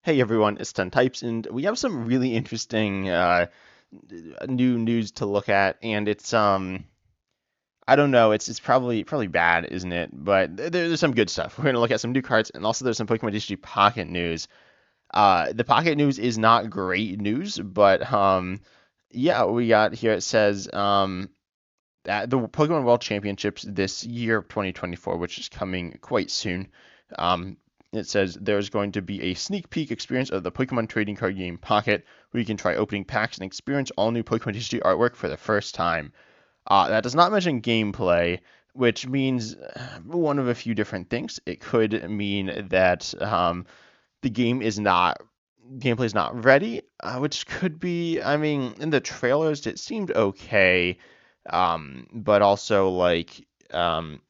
Hey everyone, it's 10 Types, and we have some really interesting new news to look at, and it's I don't know, it's probably bad, isn't it? But there's some good stuff. We're gonna look at some new cards, and also there's some Pokemon TCG Pocket news. The Pocket news is not great news, but yeah, we got here. It says that the Pokemon World Championships this year, 2024, which is coming quite soon. Um, it says there's going to be a sneak peek experience of the Pokemon trading card game Pocket, where you can try opening packs and experience all new Pokemon TCG artwork for the first time. That does not mention gameplay, which means one of a few different things. It could mean that the gameplay is not ready, which could be, I mean, in the trailers it seemed okay, but also like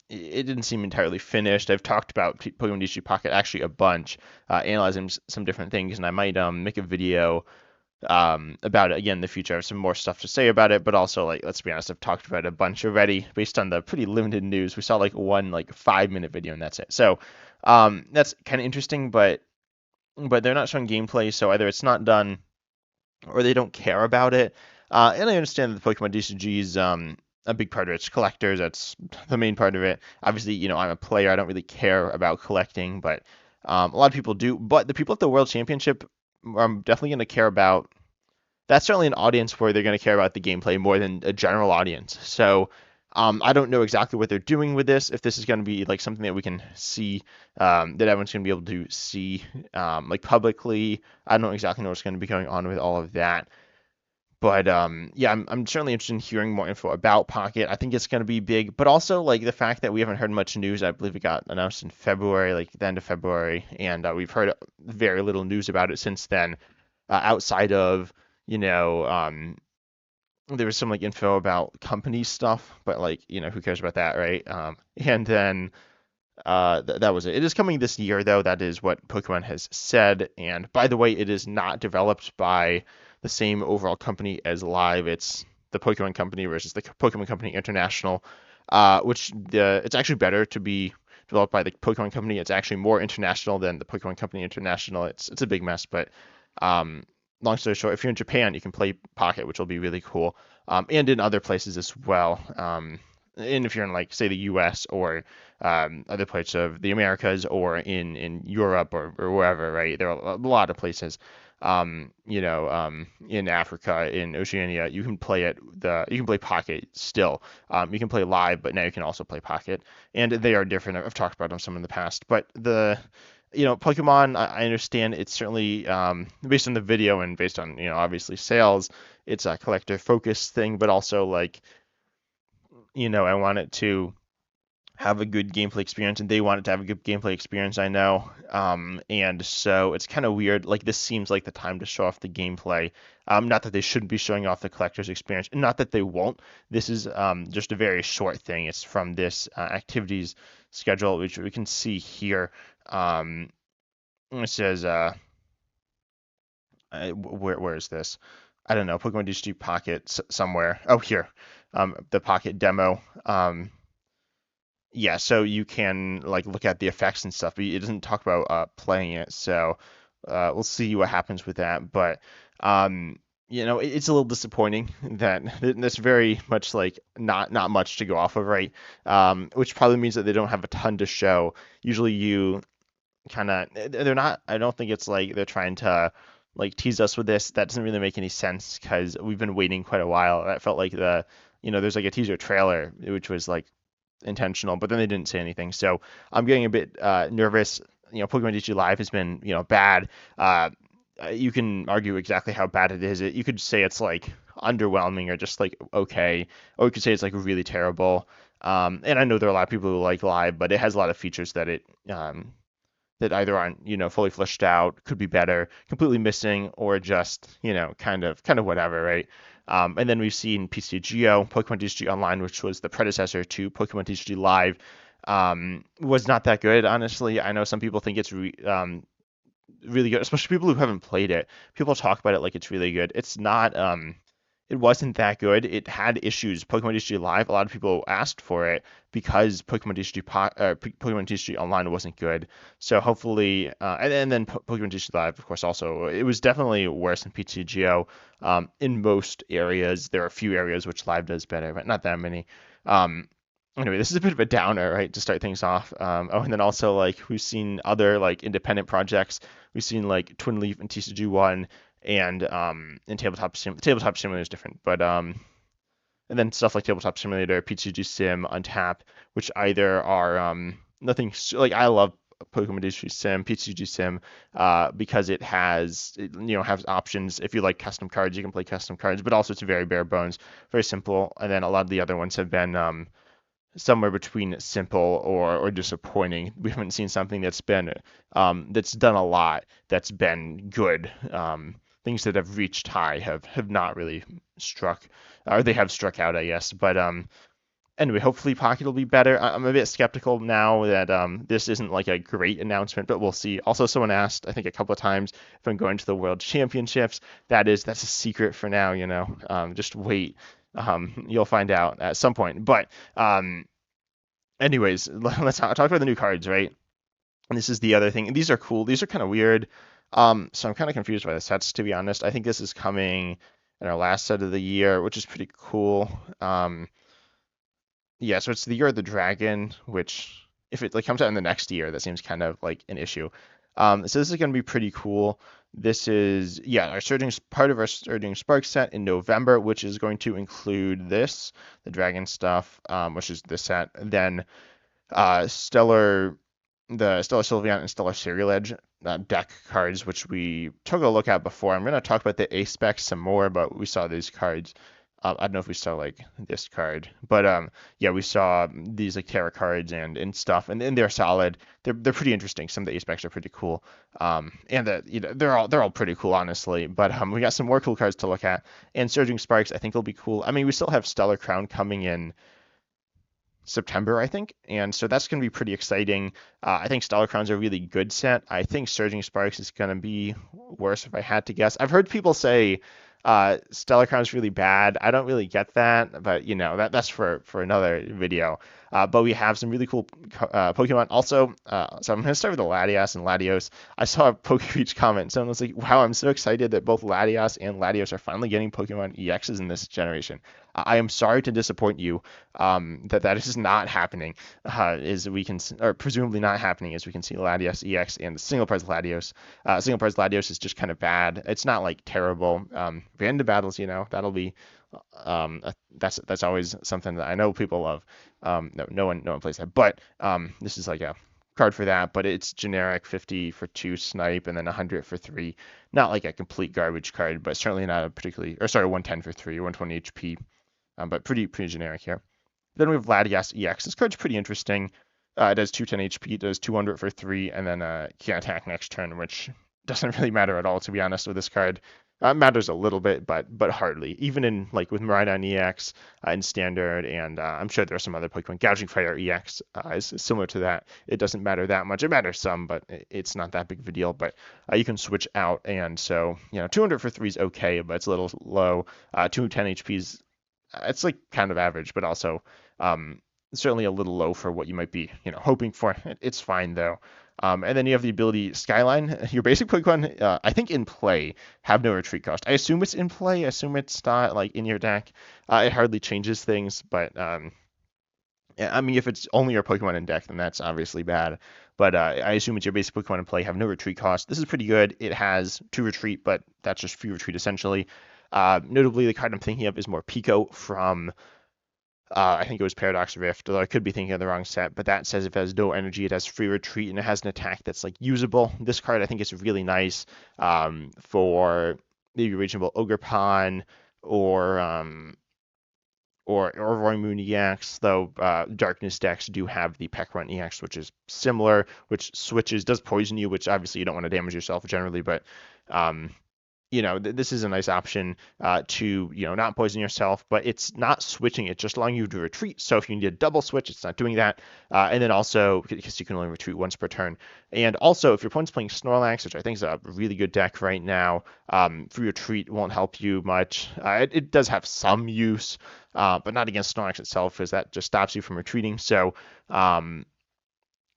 it didn't seem entirely finished. I've talked about Pokemon TCG Pocket actually a bunch, analyzing some different things, and I might make a video about it again in the future. I have some more stuff to say about it, but also like let's be honest, I've talked about it a bunch already based on the pretty limited news. We saw like one like 5 minute video and that's it. So that's kind of interesting, but they're not showing gameplay, so either it's not done or they don't care about it. And I understand that the Pokemon TCG is a big part of it. It's collectors. That's the main part of it. Obviously, I'm a player. I don't really care about collecting, but a lot of people do. But the people at the World Championship are definitely going to care about. That's certainly an audience where they're going to care about the gameplay more than a general audience. So I don't know exactly what they're doing with this. If this is going to be like something that we can see, that everyone's going to be able to see like publicly. I don't know exactly what's going to be going on with all of that. But yeah, I'm certainly interested in hearing more info about Pocket. I think it's going to be big, but also like the fact that we haven't heard much news. I believe it got announced in February, like the end of February, and we've heard very little news about it since then, outside of you know there was some like info about company stuff, but like who cares about that, right? And then that was it. It is coming this year, though. That is what Pokemon has said. And by the way, it is not developed by the same overall company as Live. It's the Pokemon Company versus the Pokemon Company International, it's actually better to be developed by the Pokemon Company. It's actually more international than the Pokemon Company International. It's a big mess, but um, long story short, if you're in Japan, you can play Pocket, which will be really cool, and in other places as well. And if you're in like say the U.S. or other parts of the Americas or in Europe or wherever, right? There are a lot of places. In Africa, in Oceania, you can play Pocket still. You can play Live, but now you can also play Pocket, and they are different. I've talked about them some in the past, but Pokemon, I understand it's certainly based on the video and based on obviously sales, it's a collector focused thing, but also like I want it to have a good gameplay experience, and they want it to have a good gameplay experience, I know. And so it's kind of weird. Like this seems like the time to show off the gameplay. Not that they shouldn't be showing off the collector's experience, and not that they won't. This is just a very short thing. It's from this activities schedule, which we can see here. It says, where is this? I don't know. Pokemon TCG Pocket somewhere. Oh, here. The Pocket demo. Yeah, so you can like look at the effects and stuff, but it doesn't talk about playing it. So we'll see what happens with that. But it's a little disappointing that there's very much like not much to go off of, right? Which probably means that they don't have a ton to show. Usually you kind of they're not. I don't think it's like they're trying to like tease us with this. That doesn't really make any sense because we've been waiting quite a while. That felt like there's like a teaser trailer which was like intentional, but then they didn't say anything. So I'm getting a bit nervous. Pokemon TCG Live has been bad. You can argue exactly how bad it is. You could say it's like underwhelming or just like okay, or you could say it's like really terrible. And I know there are a lot of people who like Live, but it has a lot of features that either aren't fully fleshed out, could be better, completely missing, or just kind of whatever, right? And then we've seen PCGO, Pokemon TCG Online, which was the predecessor to Pokemon TCG Live, was not that good, honestly. I know some people think it's really good, especially people who haven't played it. People talk about it like it's really good. It's not. it wasn't that good. It had issues. Pokemon TCG Live, a lot of people asked for it because Pokemon TCG Online wasn't good. So hopefully, and then Pokemon TCG Live, of course, also it was definitely worse than PTGO in most areas. There are a few areas which Live does better, but not that many. Um, Anyway, this is a bit of a downer, right, to start things off. And then also like we've seen other like independent projects. We've seen like Twin Leaf and TCG One and Tabletop Simulator is different, but and then stuff like Tabletop Simulator, PTG Sim, Untap, which either are nothing like I love Pokemon TCG Sim, PTG Sim, because has options. If you like custom cards, you can play custom cards, but also it's very bare bones, very simple. And then a lot of the other ones have been somewhere between simple or disappointing. We haven't seen something that's done a lot, that's been good. Things that have reached high have not really struck, or they have struck out, I guess. But anyway, hopefully Pocket will be better. I'm a bit skeptical now that this isn't like a great announcement, but we'll see. Also, someone asked, I think a couple of times, if I'm going to the World Championships. That's a secret for now, just wait. You'll find out at some point. But anyways, let's talk about the new cards, right? And this is the other thing. These are cool. These are kind of weird. So I'm kind of confused by the sets, to be honest. I think this is coming in our last set of the year, which is pretty cool. Yeah, so it's the Year of the Dragon, which if it like comes out in the next year, that seems kind of like an issue. So this is going to be pretty cool. This is part of our Surging Spark set in November, which is going to include the Dragon stuff, which is this set. Then Stellar Sylveon and Stellar Serial Edge deck cards, which we took a look at before. I'm going to talk about the A specs some more, but we saw these cards. I don't know if we saw like this card, but yeah, we saw these like tarot cards and stuff, and they're solid. They're pretty interesting. Some of the A specs are pretty cool, and they're all pretty cool, honestly. But we got some more cool cards to look at, and Surging Sparks I think will be cool. I mean, we still have Stellar Crown coming in September, I think, and so that's going to be pretty exciting. I think Stellar Crown's a really good set. I think Surging Sparks is going to be worse if I had to guess. I've heard people say Stellar Crown's really bad. I don't really get that, but that's for another video. But we have some really cool Pokemon. Also, so I'm going to start with the Latias and Latios. I saw a PokeReach comment. Someone was like, wow, I'm so excited that both Latias and Latios are finally getting Pokemon EXs in this generation. I am sorry to disappoint you that is not happening, or presumably not happening, as we can see Latias EX and the Single Prize Latios. Single Prize Latios is just kind of bad. It's not like terrible. Random battles, that'll be that's always something that I know people love. No one plays that, but this is like a card for that, but it's generic 50 for 2 snipe and then 100 for 3. Not like a complete garbage card, but certainly not a 110 for 3, 120 HP. But pretty generic here. Then we have Latias EX. This card's pretty interesting. It does 210 HP, it does 200 for 3, and then can't attack next turn, which doesn't really matter at all, to be honest, with this card. Matters a little bit, but hardly. Even in like with Miraidon EX in Standard, and I'm sure there are some other Pokemon. Gouging Fire EX is similar to that. It doesn't matter that much. It matters some, but it's not that big of a deal. But you can switch out, and so 200 for 3 is okay, but it's a little low. 210 HP is it's like kind of average, but also certainly a little low for what you might be hoping for. It's fine though. And then you have the ability Skyline. Your basic Pokemon, I think in play, have no retreat cost. I assume it's in play. I assume it's not like in your deck. It hardly changes things, but yeah, I mean, if it's only your Pokemon in deck, then that's obviously bad. But I assume it's your basic Pokemon in play have no retreat cost. This is pretty good. It has 2 retreat, but that's just free retreat essentially. Notably, the card I'm thinking of is more Pico from I think it was Paradox Rift, although I could be thinking of the wrong set, but that says if it has no energy, it has free retreat, and it has an attack that's like usable. This card I think is really nice for maybe Reachable Ogerpon or Roy Moon EX, though Darkness decks do have the Peckrunt EX, which is similar, which does poison you, which obviously you don't want to damage yourself generally, but this is a nice option to, not poison yourself, but it's not switching. It's just allowing you to retreat. So if you need a double switch, it's not doing that. And then also, because you can only retreat once per turn. And also, if your opponent's playing Snorlax, which I think is a really good deck right now, free retreat won't help you much. It does have some use, but not against Snorlax itself, because that just stops you from retreating. So,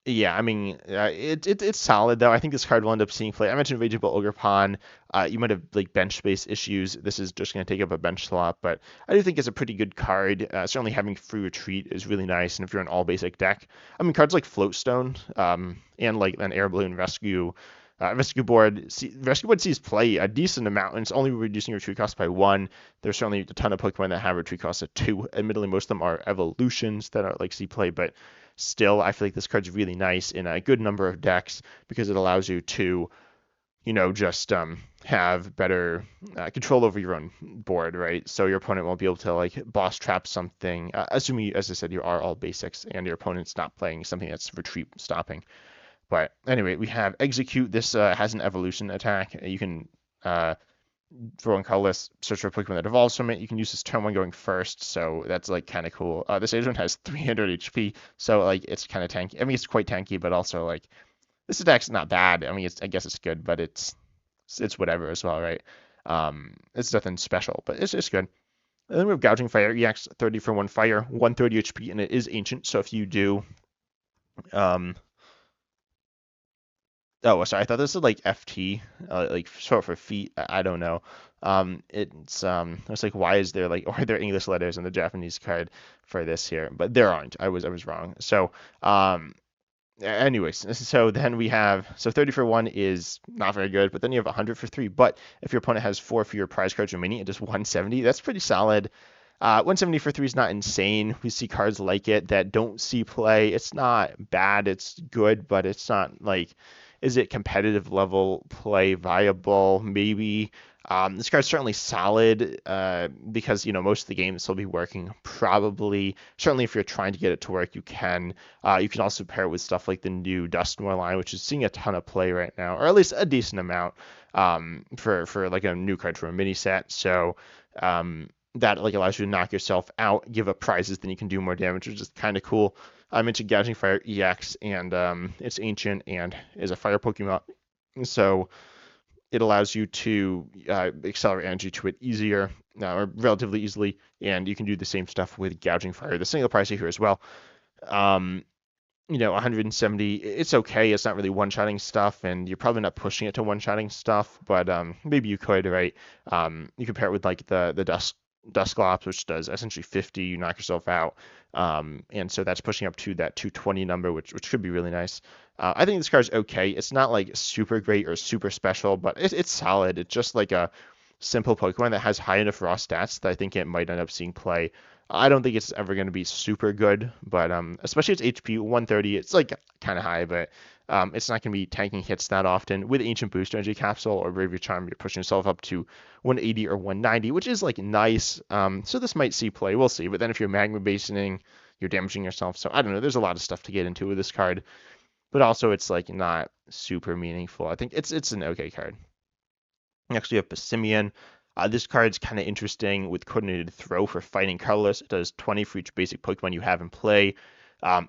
yeah, I mean, it's solid though. I think this card will end up seeing play. I mentioned Rageable Ogerpon. You might have like bench space issues. This is just going to take up a bench slot, but I do think it's a pretty good card. Certainly having free retreat is really nice, and if you're an all basic deck, I mean, cards like Floatstone, and like an Air Balloon Rescue. Rescue board sees play a decent amount, and it's only reducing your retreat cost by 1. There's certainly a ton of Pokemon that have retreat costs at 2. Admittedly, most of them are evolutions that are like see play, but still, I feel like this card's really nice in a good number of decks because it allows you to, just have better control over your own board, right? So your opponent won't be able to like boss trap something, assuming, as I said, you are all basics and your opponent's not playing something that's retreat stopping. But anyway, we have Exeggcute. This has an evolution attack. You can draw in colorless, search for a Pokemon that evolves from it. You can use this turn 1 going first, so that's like kind of cool. This agent has 300 HP, so like it's kind of tanky. I mean, it's quite tanky, but also like this attack's not bad. I mean, I guess it's good, but it's whatever as well, right? It's nothing special, but it's good. And then we have Gouging Fire, EX 30 for 1 fire, 130 HP, and it is ancient. So if you do, oh, sorry, I thought this was like FT, like short for feet. I don't know. It's like, why is there like, or are there English letters in the Japanese card for this here? But there aren't. I was wrong. So, anyways, so then we have, so 30 for 1 is not very good, but then you have 100 for 3. But if your opponent has 4 for your prize cards remaining, it does 170. That's pretty solid. 170 for 3 is not insane. We see cards like it that don't see play. It's not bad. It's good, but it's not like, is it competitive level play viable? Maybe. This card's certainly solid because, most of the game this will be working probably. Certainly if you're trying to get it to work, you can. You can also pair it with stuff like the new Dustmore line, which is seeing a ton of play right now, or at least a decent amount for like a new card from a mini set. So that like allows you to knock yourself out, give up prizes, then you can do more damage, which is kind of cool. I mentioned Gouging Fire EX, and it's ancient and is a fire Pokemon, so it allows you to accelerate energy to it easier, or relatively easily, and you can do the same stuff with Gouging Fire, the single prize here as well. 170, it's okay. It's not really one-shotting stuff, and you're probably not pushing it to one-shotting stuff, but maybe you could, right? You compare it with like the Dusclops, which does essentially 50, you knock yourself out. And so that's pushing up to that 220 number, which could be really nice. I think this card's okay. It's not like super great or super special, but it's solid. It's just like a simple Pokemon that has high enough raw stats that I think it might end up seeing play. I don't think it's ever going to be super good, but especially its HP 130, it's like kind of high, but it's not going to be tanking hits that often. With Ancient Boost Energy Capsule or Bravery Charm, you're pushing yourself up to 180 or 190, which is like nice. So this might see play, we'll see. But then if you're Magma Basoning, you're damaging yourself. So I don't know. There's a lot of stuff to get into with this card, but also it's like not super meaningful. I think it's an okay card. Next we have Passimian. This card's kind of interesting with Coordinated Throw for fighting colorless. It does 20 for each basic Pokemon you have in play,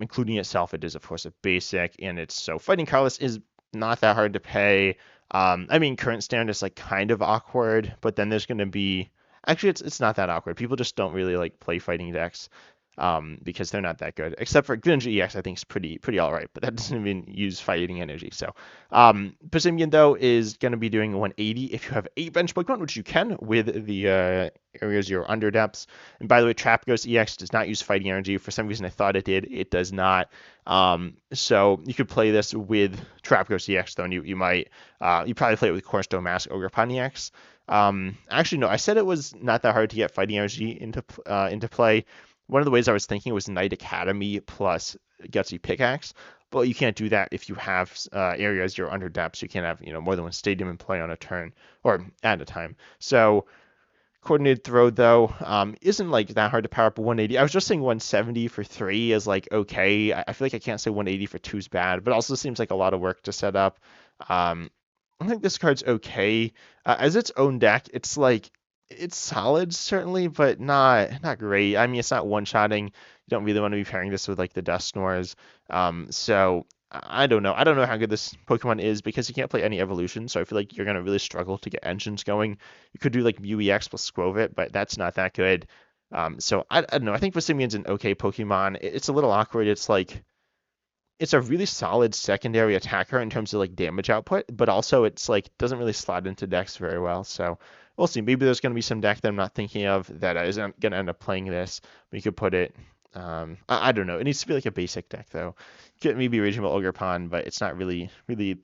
including itself. It is, of course, a basic, and it's so fighting colorless is not that hard to pay. I mean, current standard is like kind of awkward, but then there's going to be actually it's not that awkward. People just don't really like play fighting decks. Because they're not that good. Except for Greninja EX, I think is pretty all right, but that doesn't even use fighting energy. So, Passimian though is going to be doing 180 if you have 8 bench Pokemon, which you can with the Area 0 Under Depths. And by the way, Trapghost EX does not use fighting energy. For some reason, I thought it did. It does not. So you could play this with Trapghost EX though, and you might you probably play it with Cornerstone Mask Ogerpon EX. Actually, no, I said it was not that hard to get fighting energy into play. One of the ways I was thinking was Knight Academy plus Gutsy Pickaxe, but you can't do that if you have areas you're under depth, so you can't have more than one stadium in play on a turn or at a time. So Coordinated Throw though isn't like that hard to power up 180. I was just saying 170 for 3 is like okay. I feel like I can't say 180 for 2 is bad, but also seems like a lot of work to set up. I think this card's okay. As its own deck, it's like it's solid certainly, but not great. I mean, it's not one-shotting. You don't really want to be pairing this with like the Dust Snores. So I don't know. I don't know how good this Pokemon is because you can't play any evolution. So I feel like you're gonna really struggle to get engines going. You could do like UEX plus Skwovet, but that's not that good. So I don't know. I think Passimian's an okay Pokemon. It's a little awkward. It's like it's a really solid secondary attacker in terms of like damage output, but also it's like doesn't really slot into decks very well. So we'll see. Maybe there's going to be some deck that I'm not thinking of that isn't going to end up playing this. We could put it. I don't know. It needs to be like a basic deck though. Could maybe Regional Ogre Pond, but it's not really the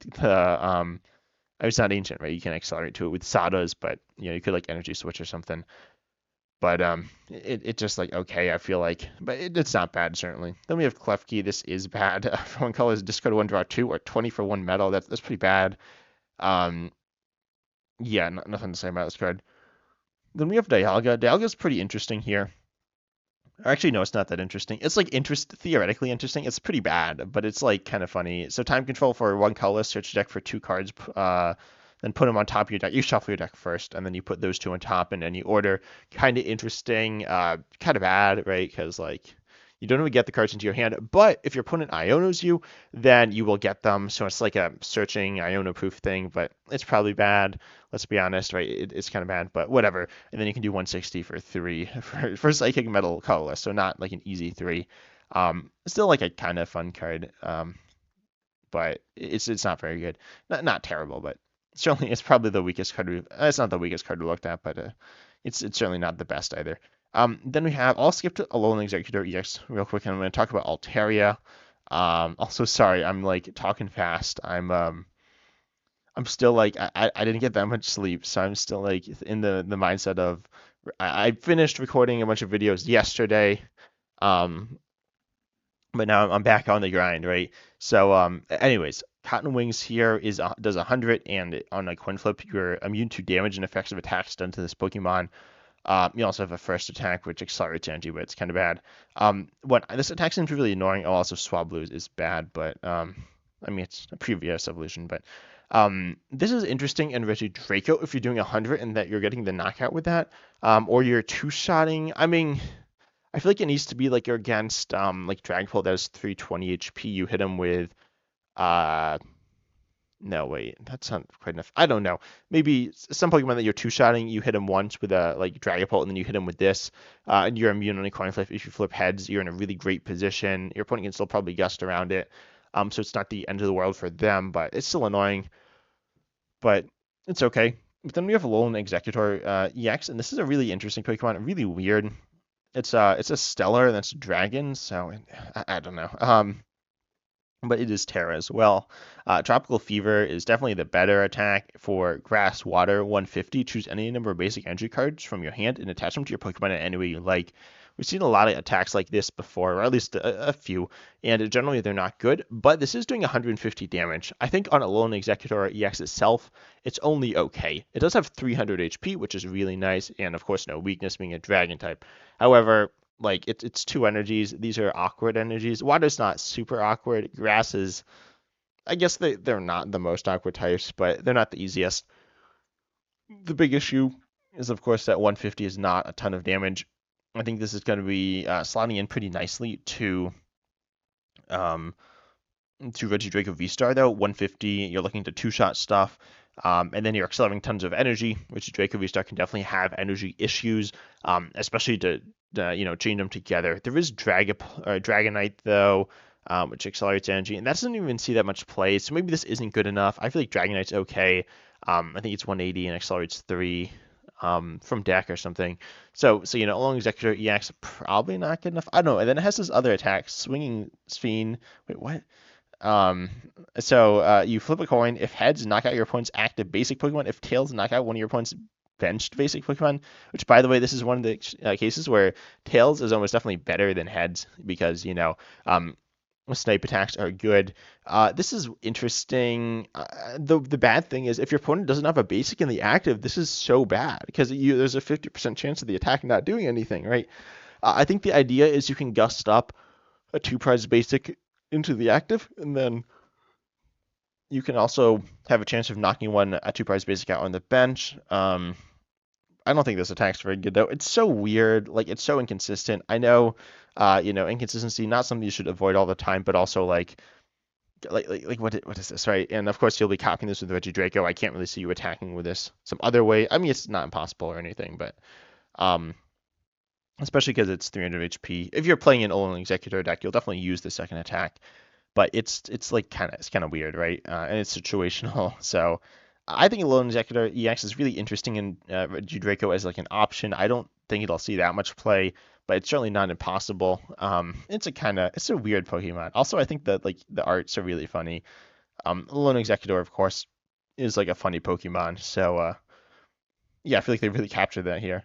it's not ancient, right? You can accelerate to it with Sadas, but you could like energy switch or something. But it just like okay, I feel like, but it's not bad certainly. Then we have Klefki. This is bad. For one color is discard one, draw two, or 20 for one metal. That's pretty bad. Um, yeah, nothing to say about this card. Then we have Dialga. Dialga's pretty interesting here. Or actually, no, it's not that interesting. It's like theoretically interesting. It's pretty bad, but it's like kind of funny. So time control for one color, search deck for two cards, then put them on top of your deck. You shuffle your deck first, and then you put those two on top in any order. Kind of interesting, kind of bad, right? Because like you don't really get the cards into your hand, but if your opponent Ionos you, then you will get them. So it's like a searching Iono proof thing, but it's probably bad. Let's be honest, right? It's kind of bad, but whatever. And then you can do 160 for three for Psychic Metal colorless, so not like an easy three. Still like a kind of fun card, but it's not very good. Not terrible, but certainly it's probably the weakest card it's not the weakest card we looked at, but it's certainly not the best either. Then we have, I'll skip to Alolan Exeggutor EX real quick, and I'm going to talk about Altaria. Also, sorry, I'm like talking fast. I'm still like, I didn't get that much sleep, so I'm still like in the mindset of, I finished recording a bunch of videos yesterday, um, but now I'm back on the grind, right? So, anyways, Cotton Wings here does 100, and on a coin flip, you're immune to damage and effects of attacks done to this Pokemon. You also have a first attack, which accelerates energy, but it's kind of bad. What this attack seems really annoying. Oh, also Swablu is bad, but I mean it's a previous evolution. But this is interesting in Regidrago if you're doing 100 and that you're getting the knockout with that, or you're two-shotting. I mean, I feel like it needs to be like you're against like Dragapult that has 320 HP. You hit him with uh no, wait, that's not quite enough. I don't know. Maybe some Pokemon that you're two-shotting, you hit him once with a like Dragapult, and then you hit him with this, and you're immune on a coin flip. If you flip heads, you're in a really great position. Your opponent can still probably gust around it, so it's not the end of the world for them, but it's still annoying. But it's okay. But then we have Alolan Exeggutor EX, and this is a really interesting Pokemon, really weird. It's a Stellar that's Dragon, so I don't know. But it is Terra as well. Tropical Fever is definitely the better attack for Grass Water 150. Choose any number of basic entry cards from your hand and attach them to your Pokemon in any way you like. We've seen a lot of attacks like this before, or at least a few, and generally they're not good, but this is doing 150 damage. I think on Alolan Exeggutor EX itself, it's only okay. It does have 300 HP, which is really nice, and of course no weakness being a dragon type. However, like it's two energies. These are awkward energies. Water's not super awkward. Grass is, I guess they're not the most awkward types, but they're not the easiest. The big issue is, of course, that 150 is not a ton of damage. I think this is going to be slotting in pretty nicely um, to Regidrago V-Star, though. 150, you're looking to two-shot stuff, and then you're accelerating tons of energy, which Draco V-Star can definitely have energy issues, especially to chain them together. There is Dragonite, though, which accelerates energy, and that doesn't even see that much play, so maybe this isn't good enough. I feel like Dragonite's okay. I think it's 180 and accelerates 3 from deck or something. So Along Exeggutor EX, probably not good enough. I don't know. And then it has this other attack, Swinging Sphere. Wait, what? You flip a coin. If heads, knock out your opponent's active basic Pokemon. If tails, knock out one of your opponent's benched basic Pokemon. Which, by the way, this is one of the cases where tails is almost definitely better than heads because snipe attacks are good. This is interesting. The bad thing is if your opponent doesn't have a basic in the active, this is so bad because there's a 50% chance of the attack not doing anything, right? I think the idea is you can gust up a 2-prize basic into the active, and then You can also have a chance of knocking one a 2 prize basic out on the bench. I don't think this attack's very good though. It's so weird, like it's so inconsistent. I know, inconsistency not something you should avoid all the time, but also like what is this, right? And of course you'll be copying this with Regidrago. I can't really see you attacking with this some other way. I mean, it's not impossible or anything, but um, especially because it's 300 HP. If you're playing an Alolan Exeggutor deck, you'll definitely use the second attack. But it's like kind of weird, right? And it's situational. So I think Alolan Exeggutor EX is really interesting in Draco as like an option. I don't think it'll see that much play, but it's certainly not impossible. It's a weird Pokemon. Also, I think that like the arts are really funny. Alolan Exeggutor, of course, is like a funny Pokemon. So yeah, I feel like they really captured that here.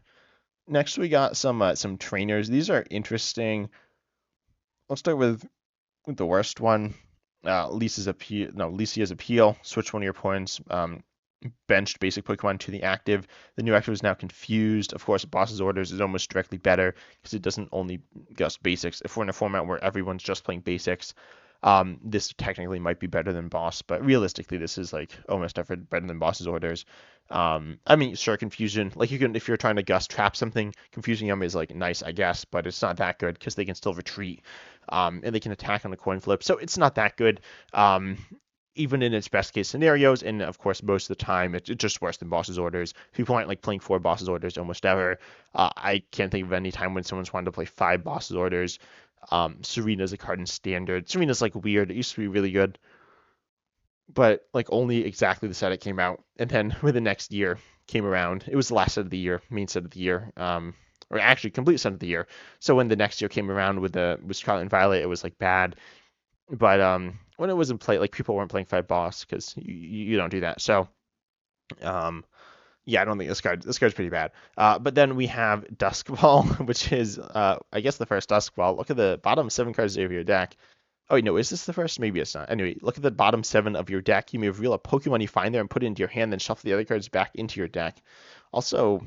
Next, we got some trainers. These are interesting. Let's start with the worst one. Latia's Appeal. Switch one of your opponent's benched basic Pokemon to the active. The new active is now confused. Of course, Boss's Orders is almost directly better because it doesn't only just basics. If we're in a format where everyone's just playing basics, this technically might be better than Boss, but realistically, this is like almost ever better than Boss's Orders. I mean, sure, Confusion, like you can, if you're trying to Gust Trap something, Confusing them is like nice, I guess, but it's not that good because they can still retreat, and they can attack on a coin flip, so it's not that good. Even in its best case scenarios, and of course most of the time it's just worse than Boss's Orders. People aren't like playing 4 Boss's Orders almost ever. I can't think of any time when someone's wanted to play 5 Boss's Orders. Serena's a card in Standard. Serena's like weird. It used to be really good, but like only exactly the set it came out, and then when the next year came around, it was the last set of the year, main set of the year, or actually complete set of the year. So when the next year came around with Scarlet and Violet, it was like bad. But when it was in play, like people weren't playing 5 Boss because you don't do that. So yeah, I don't think this card's pretty bad. But then we have Duskball, which is I guess the first Duskball. Look at the bottom 7 cards of your deck. Oh wait, no, is this the first? Maybe it's not. Anyway, look at the bottom 7 of your deck. You may reveal a Pokemon you find there and put it into your hand, then shuffle the other cards back into your deck. Also,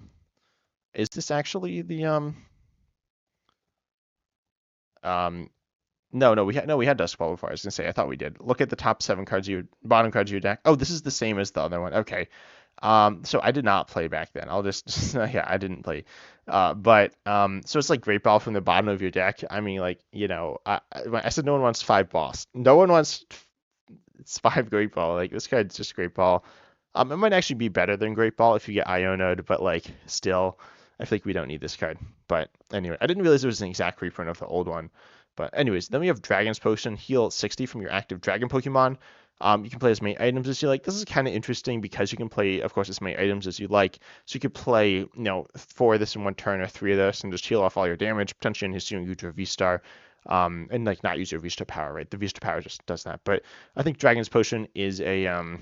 is this actually the no, we had Duskball before. I was gonna say I thought we did. Look at the top 7 cards bottom cards of your deck. Oh, this is the same as the other one. Okay. So I did not play back then. I'll just yeah, I didn't play. So it's like Great Ball from the bottom of your deck. I mean, like, I said no one wants 5 Boss. No one wants it's 5 Great Ball. Like this card's just Great Ball. It might actually be better than Great Ball if you get Iono'd, but like still, I think we don't need this card. But anyway, I didn't realize it was an exact reprint of the old one. But anyways, then we have Dragon's Potion, heal 60 from your active Dragon Pokemon. You can play as many items as you like. This is kind of interesting because you can play, of course, as many items as you like. So you could play, 4 of this in one turn or 3 of this and just heal off all your damage, potentially in his Ultra V-Star, and like not use your V-Star power, right? The V-Star power just does that. But I think Dragon's Potion is a, I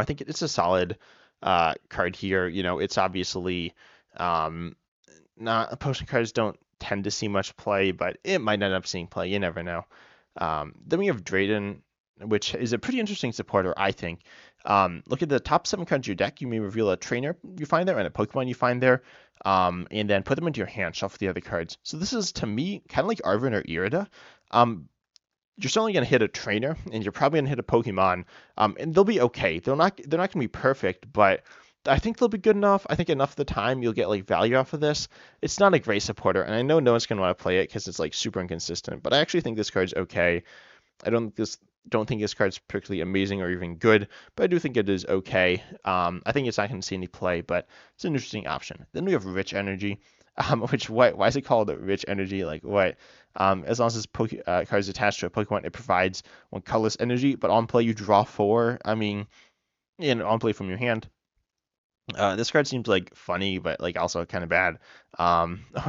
think it's a solid card here. It's obviously not potion cards don't tend to see much play, but it might end up seeing play. You never know. Then we have Drayden, which is a pretty interesting supporter, I think. Look at the top 7 cards of your deck. You may reveal a trainer you find there and a Pokemon you find there, and then put them into your hand, shuffle the other cards. So this is, to me, kind of like Arven or Irida. You're certainly going to hit a trainer, and you're probably going to hit a Pokemon, and they'll be okay. They're not going to be perfect, but I think they'll be good enough. I think enough of the time you'll get like value off of this. It's not a great supporter, and I know no one's going to want to play it because it's like super inconsistent, but I actually think this card's okay. I don't think this card's particularly amazing or even good, but I do think it is okay. I think it's not going to see any play, but it's an interesting option. Then we have Rich Energy, which why is it called Rich Energy? Like what? As long as this card is attached to a Pokemon, it provides 1 colorless energy, but on play you draw 4. I mean, on play from your hand. This card seems like funny, but like also kind of bad.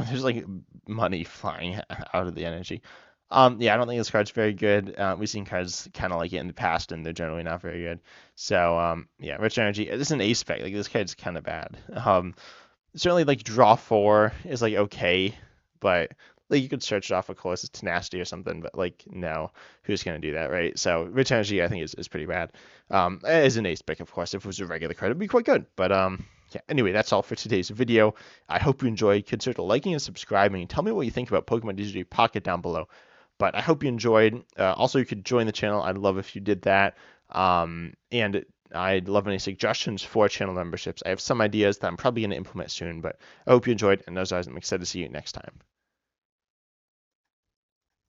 There's like money flying out of the energy. Yeah, I don't think this card's very good. We've seen cards kind of like it in the past, and they're generally not very good. So yeah, Rich Energy. This is an ace spec. Like this card's kind of bad. Certainly like draw 4 is like okay, but like you could search it off of Colossus Tenacity or something, but like no, who's gonna do that, right? So Rich Energy I think is pretty bad. As an ace pick, of course, if it was a regular card, it'd be quite good. But yeah, anyway, that's all for today's video. I hope you enjoyed. Consider liking and subscribing, and tell me what you think about Pokemon TCG Pocket down below. But I hope you enjoyed. Also, you could join the channel. I'd love if you did that. And I'd love any suggestions for channel memberships. I have some ideas that I'm probably going to implement soon, but I hope you enjoyed. And as always, I'm excited to see you next time.